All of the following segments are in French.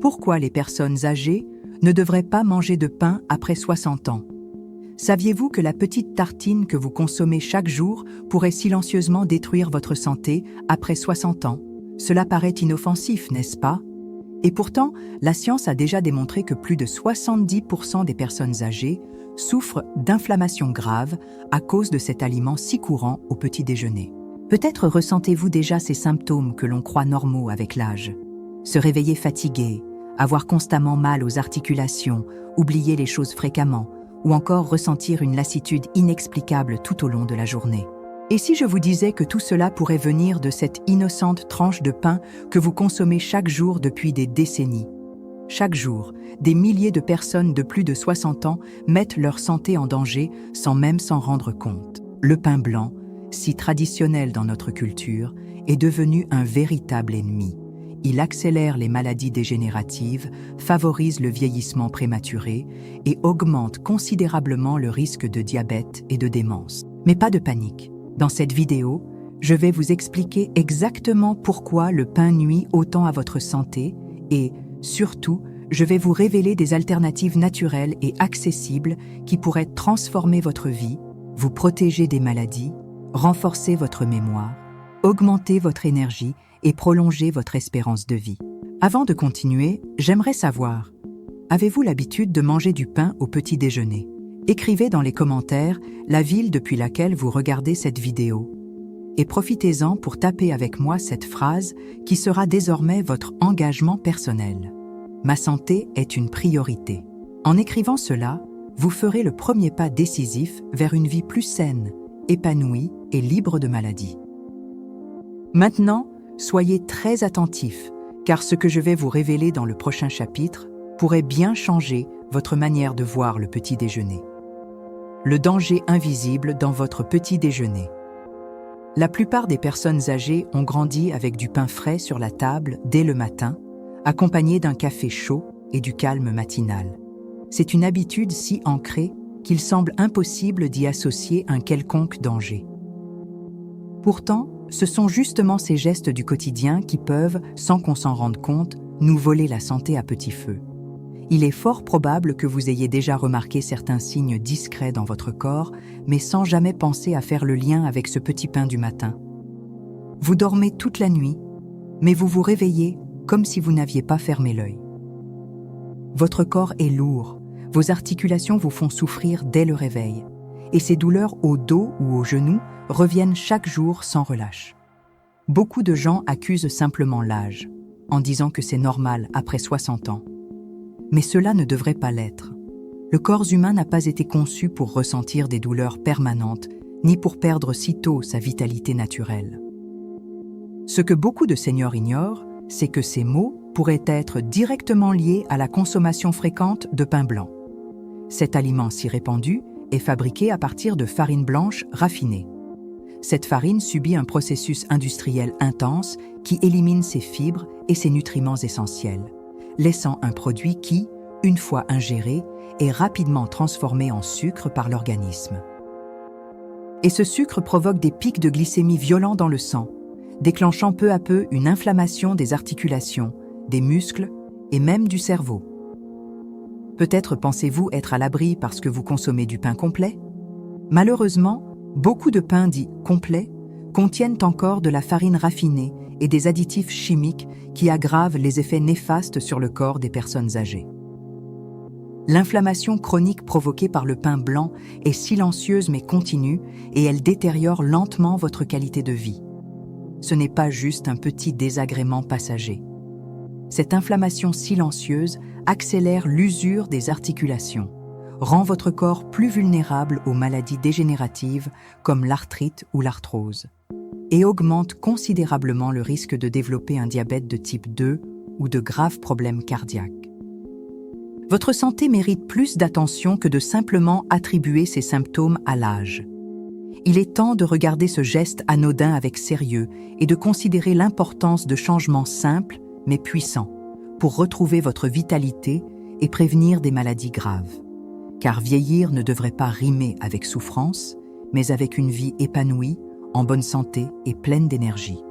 Pourquoi les personnes âgées ne devraient pas manger de pain après 60 ans? Saviez-vous que la petite tartine que vous consommez chaque jour pourrait silencieusement détruire votre santé après 60 ans? Cela paraît inoffensif, n'est-ce pas? Et pourtant, la science a déjà démontré que plus de 70% des personnes âgées souffrent d'inflammations graves à cause de cet aliment si courant au petit déjeuner. Peut-être ressentez-vous déjà ces symptômes que l'on croit normaux avec l'âge. Se réveiller fatigué, avoir constamment mal aux articulations, oublier les choses fréquemment, ou encore ressentir une lassitude inexplicable tout au long de la journée. Et si je vous disais que tout cela pourrait venir de cette innocente tranche de pain que vous consommez chaque jour depuis des décennies? Chaque jour, des milliers de personnes de plus de 60 ans mettent leur santé en danger sans même s'en rendre compte. Le pain blanc, si traditionnel dans notre culture, est devenu un véritable ennemi. Il accélère les maladies dégénératives, favorise le vieillissement prématuré et augmente considérablement le risque de diabète et de démence. Mais pas de panique. Dans cette vidéo, je vais vous expliquer exactement pourquoi le pain nuit autant à votre santé et, surtout, je vais vous révéler des alternatives naturelles et accessibles qui pourraient transformer votre vie, vous protéger des maladies, renforcer votre mémoire, augmenter votre énergie et prolonger votre espérance de vie. Avant de continuer, j'aimerais savoir, avez-vous l'habitude de manger du pain au petit déjeuner? Écrivez dans les commentaires la ville depuis laquelle vous regardez cette vidéo. Et profitez-en pour taper avec moi cette phrase qui sera désormais votre engagement personnel. Ma santé est une priorité. En écrivant cela, vous ferez le premier pas décisif vers une vie plus saine, épanouie et libre de maladies. Maintenant, soyez très attentifs, car ce que je vais vous révéler dans le prochain chapitre pourrait bien changer votre manière de voir le petit déjeuner. Le danger invisible dans votre petit déjeuner. La plupart des personnes âgées ont grandi avec du pain frais sur la table dès le matin, accompagné d'un café chaud et du calme matinal. C'est une habitude si ancrée qu'il semble impossible d'y associer un quelconque danger. Pourtant, ce sont justement ces gestes du quotidien qui peuvent, sans qu'on s'en rende compte, nous voler la santé à petit feu. Il est fort probable que vous ayez déjà remarqué certains signes discrets dans votre corps, mais sans jamais penser à faire le lien avec ce petit pain du matin. Vous dormez toute la nuit, mais vous vous réveillez comme si vous n'aviez pas fermé l'œil. Votre corps est lourd, vos articulations vous font souffrir dès le réveil, et ces douleurs au dos ou aux genoux reviennent chaque jour sans relâche. Beaucoup de gens accusent simplement l'âge, en disant que c'est normal après 60 ans. Mais cela ne devrait pas l'être. Le corps humain n'a pas été conçu pour ressentir des douleurs permanentes, ni pour perdre si tôt sa vitalité naturelle. Ce que beaucoup de seniors ignorent, c'est que ces maux pourraient être directement liés à la consommation fréquente de pain blanc. Cet aliment si répandu est fabriqué à partir de farine blanche raffinée. Cette farine subit un processus industriel intense qui élimine ses fibres et ses nutriments essentiels, laissant un produit qui, une fois ingéré, est rapidement transformé en sucre par l'organisme. Et ce sucre provoque des pics de glycémie violents dans le sang, déclenchant peu à peu une inflammation des articulations, des muscles et même du cerveau. Peut-être pensez-vous être à l'abri parce que vous consommez du pain complet? Malheureusement, beaucoup de pains dits complets contiennent encore de la farine raffinée et des additifs chimiques qui aggravent les effets néfastes sur le corps des personnes âgées. L'inflammation chronique provoquée par le pain blanc est silencieuse mais continue et elle détériore lentement votre qualité de vie. Ce n'est pas juste un petit désagrément passager. Cette inflammation silencieuse accélère l'usure des articulations, rend votre corps plus vulnérable aux maladies dégénératives comme l'arthrite ou l'arthrose, et augmente considérablement le risque de développer un diabète de type 2 ou de graves problèmes cardiaques. Votre santé mérite plus d'attention que de simplement attribuer ces symptômes à l'âge. Il est temps de regarder ce geste anodin avec sérieux et de considérer l'importance de changements simples mais puissants pour retrouver votre vitalité et prévenir des maladies graves. Car vieillir ne devrait pas rimer avec souffrance, mais avec une vie épanouie, en bonne santé et pleine d'énergie.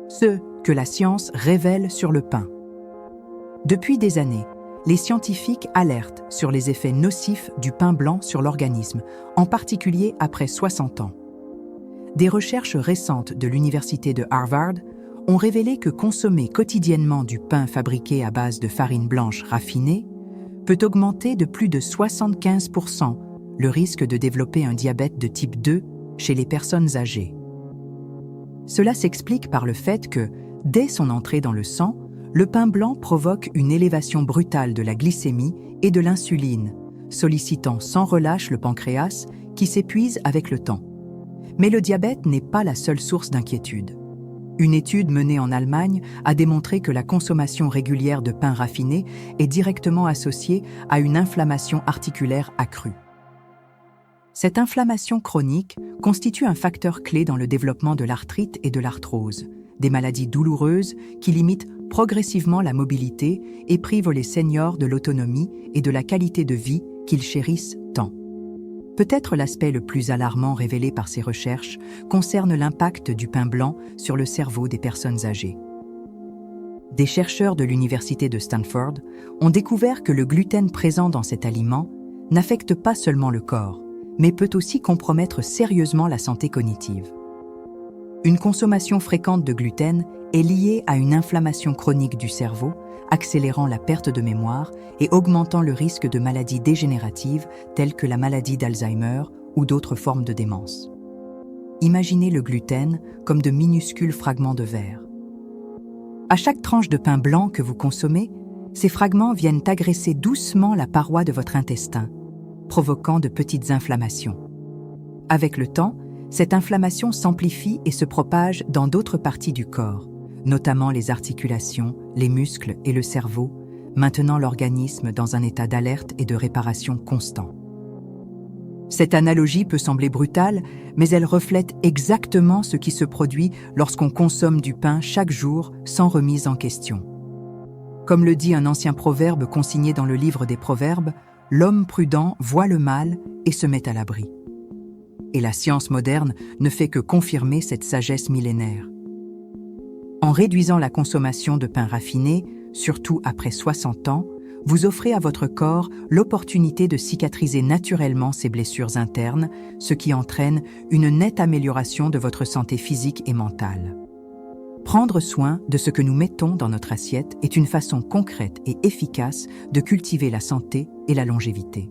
Ce que la science révèle sur le pain. Depuis des années, les scientifiques alertent sur les effets nocifs du pain blanc sur l'organisme, en particulier après 60 ans. Des recherches récentes de l'Université de Harvard ont révélé que consommer quotidiennement du pain fabriqué à base de farine blanche raffinée peut augmenter de plus de 75% le risque de développer un diabète de type 2 chez les personnes âgées. Cela s'explique par le fait que, dès son entrée dans le sang, le pain blanc provoque une élévation brutale de la glycémie et de l'insuline, sollicitant sans relâche le pancréas qui s'épuise avec le temps. Mais le diabète n'est pas la seule source d'inquiétude. Une étude menée en Allemagne a démontré que la consommation régulière de pain raffiné est directement associée à une inflammation articulaire accrue. Cette inflammation chronique constitue un facteur clé dans le développement de l'arthrite et de l'arthrose, des maladies douloureuses qui limitent progressivement la mobilité et privent les seniors de l'autonomie et de la qualité de vie qu'ils chérissent tant. Peut-être l'aspect le plus alarmant révélé par ces recherches concerne l'impact du pain blanc sur le cerveau des personnes âgées. Des chercheurs de l'université de Stanford ont découvert que le gluten présent dans cet aliment n'affecte pas seulement le corps, mais peut aussi compromettre sérieusement la santé cognitive. Une consommation fréquente de gluten est liée à une inflammation chronique du cerveau, accélérant la perte de mémoire et augmentant le risque de maladies dégénératives telles que la maladie d'Alzheimer ou d'autres formes de démence. Imaginez le gluten comme de minuscules fragments de verre. À chaque tranche de pain blanc que vous consommez, ces fragments viennent agresser doucement la paroi de votre intestin, provoquant de petites inflammations. Avec le temps, cette inflammation s'amplifie et se propage dans d'autres parties du corps, notamment les articulations, les muscles et le cerveau, maintenant l'organisme dans un état d'alerte et de réparation constant. Cette analogie peut sembler brutale, mais elle reflète exactement ce qui se produit lorsqu'on consomme du pain chaque jour sans remise en question. Comme le dit un ancien proverbe consigné dans le livre des Proverbes, l'homme prudent voit le mal et se met à l'abri. Et la science moderne ne fait que confirmer cette sagesse millénaire. En réduisant la consommation de pain raffiné, surtout après 60 ans, vous offrez à votre corps l'opportunité de cicatriser naturellement ses blessures internes, ce qui entraîne une nette amélioration de votre santé physique et mentale. Prendre soin de ce que nous mettons dans notre assiette est une façon concrète et efficace de cultiver la santé et la longévité.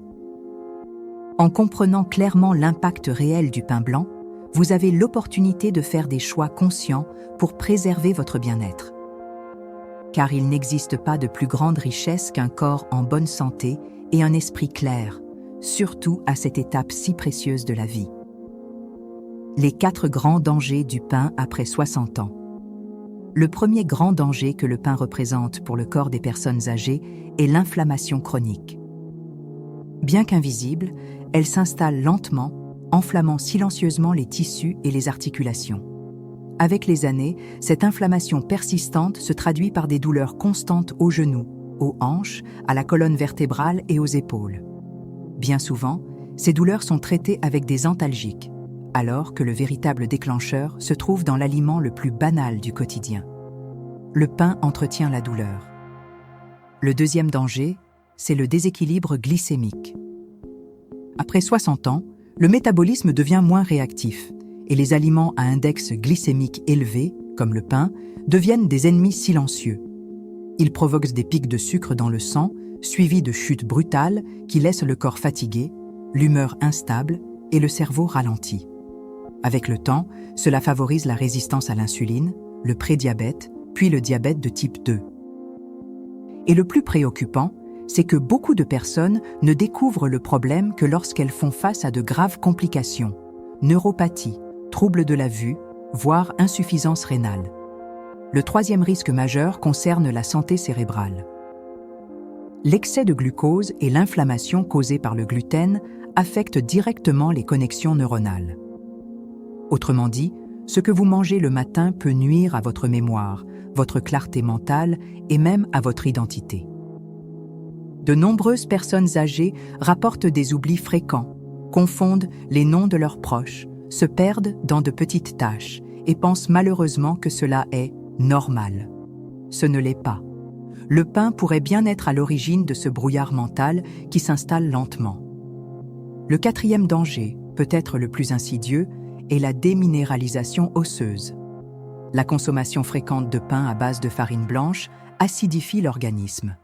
En comprenant clairement l'impact réel du pain blanc, vous avez l'opportunité de faire des choix conscients pour préserver votre bien-être. Car il n'existe pas de plus grande richesse qu'un corps en bonne santé et un esprit clair, surtout à cette étape si précieuse de la vie. Les 4 grands dangers du pain après 60 ans. Le premier grand danger que le pain représente pour le corps des personnes âgées est l'inflammation chronique. Bien qu'invisible, elle s'installe lentement, enflammant silencieusement les tissus et les articulations. Avec les années, cette inflammation persistante se traduit par des douleurs constantes aux genoux, aux hanches, à la colonne vertébrale et aux épaules. Bien souvent, ces douleurs sont traitées avec des antalgiques, alors que le véritable déclencheur se trouve dans l'aliment le plus banal du quotidien. Le pain entretient la douleur. Le deuxième danger, c'est le déséquilibre glycémique. Après 60 ans, le métabolisme devient moins réactif et les aliments à index glycémique élevé, comme le pain, deviennent des ennemis silencieux. Ils provoquent des pics de sucre dans le sang, suivis de chutes brutales qui laissent le corps fatigué, l'humeur instable et le cerveau ralenti. Avec le temps, cela favorise la résistance à l'insuline, le prédiabète, puis le diabète de type 2. Et le plus préoccupant, c'est que beaucoup de personnes ne découvrent le problème que lorsqu'elles font face à de graves complications, neuropathie, troubles de la vue, voire insuffisance rénale. Le troisième risque majeur concerne la santé cérébrale. L'excès de glucose et l'inflammation causée par le gluten affectent directement les connexions neuronales. Autrement dit, ce que vous mangez le matin peut nuire à votre mémoire, votre clarté mentale et même à votre identité. De nombreuses personnes âgées rapportent des oublis fréquents, confondent les noms de leurs proches, se perdent dans de petites tâches et pensent malheureusement que cela est normal. Ce ne l'est pas. le pain pourrait bien être à l'origine de ce brouillard mental qui s'installe lentement. Le quatrième danger, peut-être le plus insidieux, est la déminéralisation osseuse. La consommation fréquente de pain à base de farine blanche acidifie l'organisme.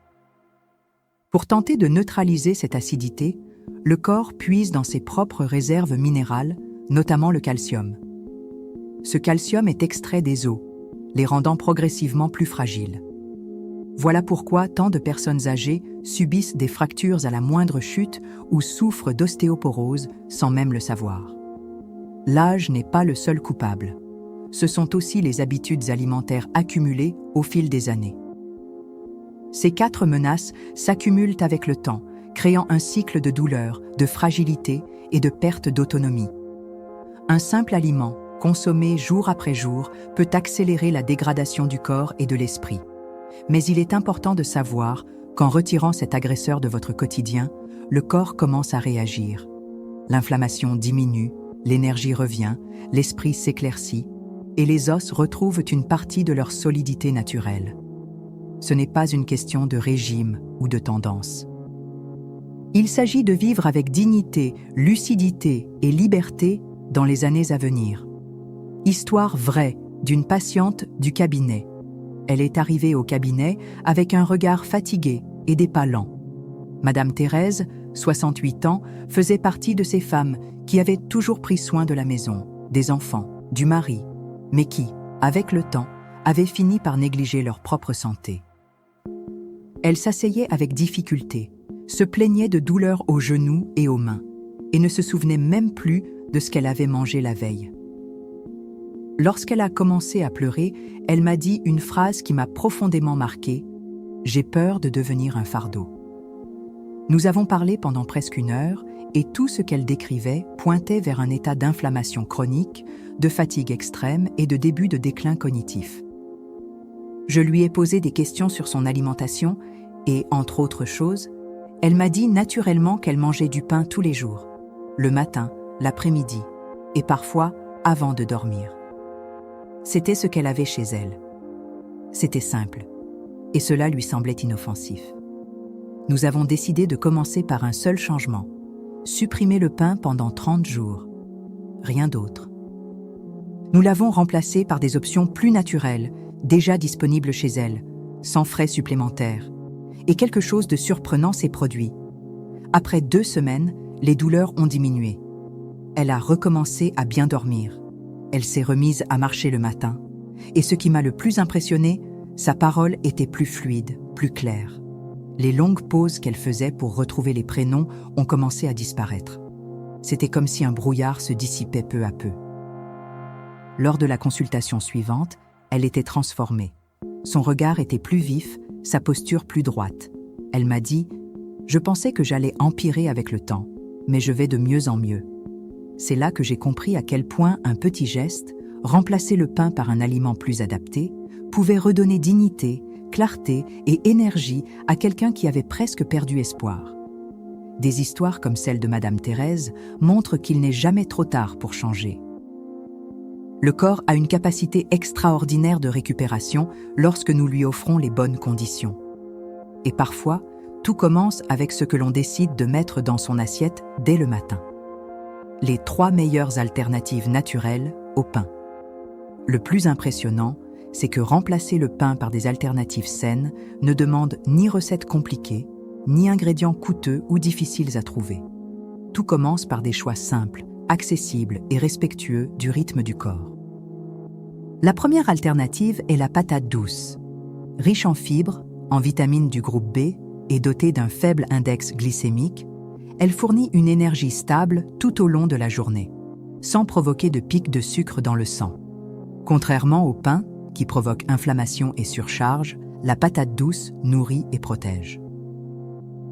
Pour tenter de neutraliser cette acidité, le corps puise dans ses propres réserves minérales, notamment le calcium. Ce calcium est extrait des os, les rendant progressivement plus fragiles. Voilà pourquoi tant de personnes âgées subissent des fractures à la moindre chute ou souffrent d'ostéoporose sans même le savoir. L'âge n'est pas le seul coupable. Ce sont aussi les habitudes alimentaires accumulées au fil des années. Ces 4 menaces s'accumulent avec le temps, créant un cycle de douleur, de fragilité et de perte d'autonomie. Un simple aliment, consommé jour après jour, peut accélérer la dégradation du corps et de l'esprit. Mais il est important de savoir qu'en retirant cet agresseur de votre quotidien, le corps commence à réagir. L'inflammation diminue, l'énergie revient, l'esprit s'éclaircit et les os retrouvent une partie de leur solidité naturelle. Ce n'est pas une question de régime ou de tendance. Il s'agit de vivre avec dignité, lucidité et liberté dans les années à venir. Histoire vraie d'une patiente du cabinet. Elle est arrivée au cabinet avec un regard fatigué et des pas lents. Madame Thérèse, 68 ans, faisait partie de ces femmes qui avaient toujours pris soin de la maison, des enfants, du mari, mais qui, avec le temps, avaient fini par négliger leur propre santé. Elle s'asseyait avec difficulté, se plaignait de douleurs aux genoux et aux mains, et ne se souvenait même plus de ce qu'elle avait mangé la veille. Lorsqu'elle a commencé à pleurer, elle m'a dit une phrase qui m'a profondément marquée « J'ai peur de devenir un fardeau ». Nous avons parlé pendant presque 1 heure et tout ce qu'elle décrivait pointait vers un état d'inflammation chronique, de fatigue extrême et de début de déclin cognitif. Je lui ai posé des questions sur son alimentation et, entre autres choses, elle m'a dit naturellement qu'elle mangeait du pain tous les jours, le matin, l'après-midi et parfois avant de dormir. C'était ce qu'elle avait chez elle. C'était simple, et cela lui semblait inoffensif. Nous avons décidé de commencer par un seul changement, supprimer le pain pendant 30 jours. Rien d'autre. Nous l'avons remplacé par des options plus naturelles, déjà disponibles chez elle, sans frais supplémentaires. Et quelque chose de surprenant s'est produit. Après 2 semaines, les douleurs ont diminué. Elle a recommencé à bien dormir. Elle s'est remise à marcher le matin. Et ce qui m'a le plus impressionné, sa parole était plus fluide, plus claire. Les longues pauses qu'elle faisait pour retrouver les prénoms ont commencé à disparaître. C'était comme si un brouillard se dissipait peu à peu. Lors de la consultation suivante, elle était transformée. Son regard était plus vif, sa posture plus droite. Elle m'a dit « Je pensais que j'allais empirer avec le temps, mais je vais de mieux en mieux. » C'est là que j'ai compris à quel point un petit geste, remplacer le pain par un aliment plus adapté, pouvait redonner dignité, clarté et énergie à quelqu'un qui avait presque perdu espoir. Des histoires comme celle de Madame Thérèse montrent qu'il n'est jamais trop tard pour changer. Le corps a une capacité extraordinaire de récupération lorsque nous lui offrons les bonnes conditions. Et parfois, tout commence avec ce que l'on décide de mettre dans son assiette dès le matin. Les 3 meilleures alternatives naturelles au pain. Le plus impressionnant, c'est que remplacer le pain par des alternatives saines ne demande ni recettes compliquées, ni ingrédients coûteux ou difficiles à trouver. Tout commence par des choix simples, accessibles et respectueux du rythme du corps. La première alternative est la patate douce. Riche en fibres, en vitamines du groupe B et dotée d'un faible index glycémique, elle fournit une énergie stable tout au long de la journée, sans provoquer de pics de sucre dans le sang. Contrairement au pain, qui provoque inflammation et surcharge, la patate douce nourrit et protège.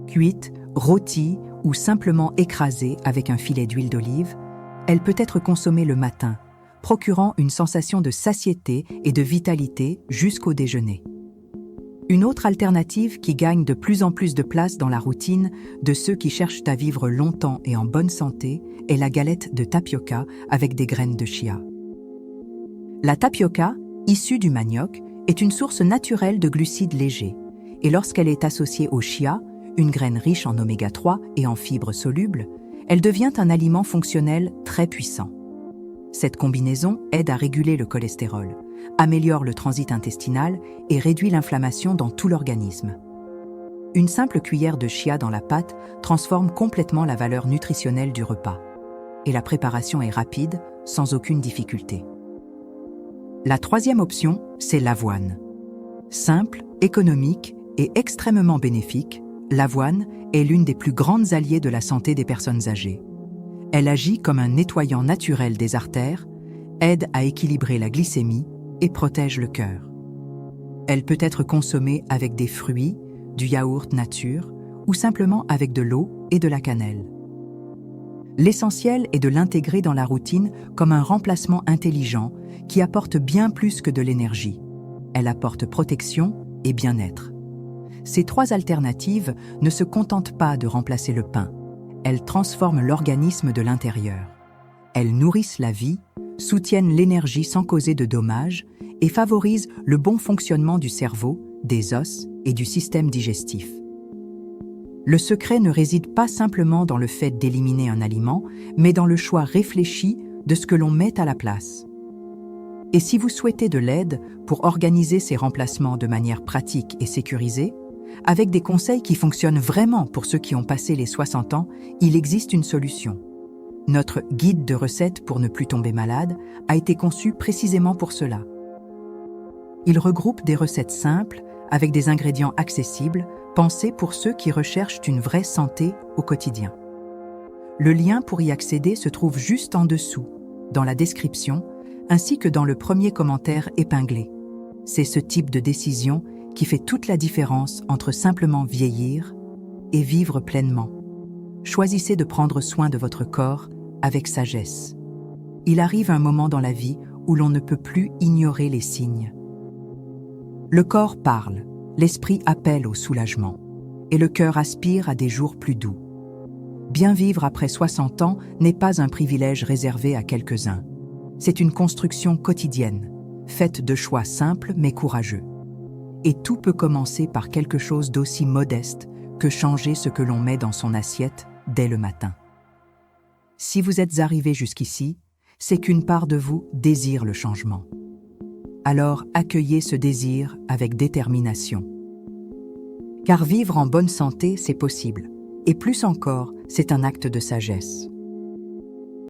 Cuite, rôtie ou simplement écrasée avec un filet d'huile d'olive, elle peut être consommée le matin, procurant une sensation de satiété et de vitalité jusqu'au déjeuner. Une autre alternative qui gagne de plus en plus de place dans la routine de ceux qui cherchent à vivre longtemps et en bonne santé est la galette de tapioca avec des graines de chia. La tapioca, issue du manioc, est une source naturelle de glucides légers et lorsqu'elle est associée au chia, une graine riche en oméga 3 et en fibres solubles, elle devient un aliment fonctionnel très puissant. Cette combinaison aide à réguler le cholestérol, améliore le transit intestinal et réduit l'inflammation dans tout l'organisme. Une simple cuillère de chia dans la pâte transforme complètement la valeur nutritionnelle du repas. Et la préparation est rapide, sans aucune difficulté. La troisième option, c'est l'avoine. Simple, économique et extrêmement bénéfique, l'avoine est l'une des plus grandes alliées de la santé des personnes âgées. Elle agit comme un nettoyant naturel des artères, aide à équilibrer la glycémie et protège le cœur. Elle peut être consommée avec des fruits, du yaourt nature ou simplement avec de l'eau et de la cannelle. L'essentiel est de l'intégrer dans la routine comme un remplacement intelligent qui apporte bien plus que de l'énergie. Elle apporte protection et bien-être. Ces trois alternatives ne se contentent pas de remplacer le pain. Elles transforment l'organisme de l'intérieur. Elles nourrissent la vie, soutiennent l'énergie sans causer de dommages et favorisent le bon fonctionnement du cerveau, des os et du système digestif. Le secret ne réside pas simplement dans le fait d'éliminer un aliment, mais dans le choix réfléchi de ce que l'on met à la place. Et si vous souhaitez de l'aide pour organiser ces remplacements de manière pratique et sécurisée, avec des conseils qui fonctionnent vraiment pour ceux qui ont passé les 60 ans, il existe une solution. Notre guide de recettes pour ne plus tomber malade a été conçu précisément pour cela. Il regroupe des recettes simples, avec des ingrédients accessibles, pensés pour ceux qui recherchent une vraie santé au quotidien. Le lien pour y accéder se trouve juste en dessous, dans la description, ainsi que dans le premier commentaire épinglé. C'est ce type de décision qui fait toute la différence entre simplement vieillir et vivre pleinement. Choisissez de prendre soin de votre corps avec sagesse. Il arrive un moment dans la vie où l'on ne peut plus ignorer les signes. Le corps parle, l'esprit appelle au soulagement, et le cœur aspire à des jours plus doux. Bien vivre après 60 ans n'est pas un privilège réservé à quelques-uns. C'est une construction quotidienne, faite de choix simples mais courageux. Et tout peut commencer par quelque chose d'aussi modeste que changer ce que l'on met dans son assiette dès le matin. Si vous êtes arrivé jusqu'ici, c'est qu'une part de vous désire le changement. Alors accueillez ce désir avec détermination. Car vivre en bonne santé, c'est possible. Et plus encore, c'est un acte de sagesse.